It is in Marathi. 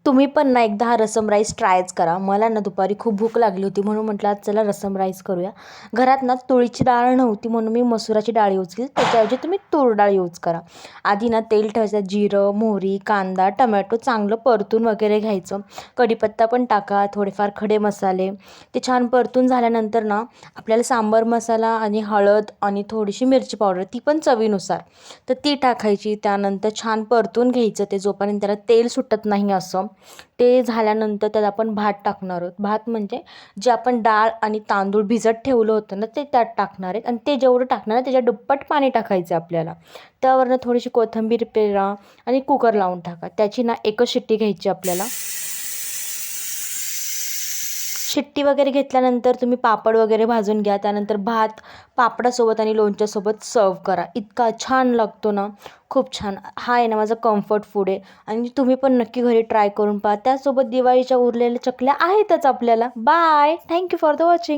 तुम्ही पण ना एकदा हा रसम राईस ट्रायच करा. मला ना दुपारी खूप भूक लागली होती म्हणून म्हटलं आज चला रसम राईस करूया. घरात ना तुळीची डाळ नव्हती म्हणून मी मसुराची डाळ यूज केली. त्याच्याऐवजी तुम्ही तूर डाळ यूज करा. आधी ना तेल ठेवायचं, जिरं, मोहरी, कांदा, टमॅटो चांगलं परतून वगैरे घ्यायचं. कढीपत्ता पण टाका, थोडेफार खडे मसाले. ते छान परतून झाल्यानंतर ना आपल्याला सांबार मसाला आणि हळद आणि थोडीशी मिरची पावडर ती पण चवीनुसार तर ती टाकायची. त्यानंतर छान परतून घ्यायचं ते जोपर्यंत त्याला तेल सुटत नाही असं. ते झाल्यानंतर त्यात आपण भात टाकणार आहोत. भात म्हणजे जे आपण डाळ आणि तांदूळ भिजत ठेवलं होतं ना ते त्यात टाकणार आहेत आणि ते जेवढं टाकणार आहे त्याच्या दुप्पट पाणी टाकायचं आपल्याला. त्यावरनं थोडीशी कोथिंबीर पेरा आणि कुकर लावून टाका. त्याची ना एकच शिट्टी घ्यायची आपल्याला. शिट्टी वगैरे घेतल्यानंतर तुम्ही पापड वगैरे भाजून घ्या. त्यानंतर भात पापडासोबत आणि लोणच्यासोबत सर्व करा. इतका छान लागतो ना, खूप छान. हा आहे ना माझा कम्फर्ट फूड आहे आणि तुम्ही पण नक्की घरी ट्राय करून पहा. त्यासोबत दिवाळीच्या उरलेल्या चकल्या आहेतच आपल्याला. Bye. Thank you for the watching.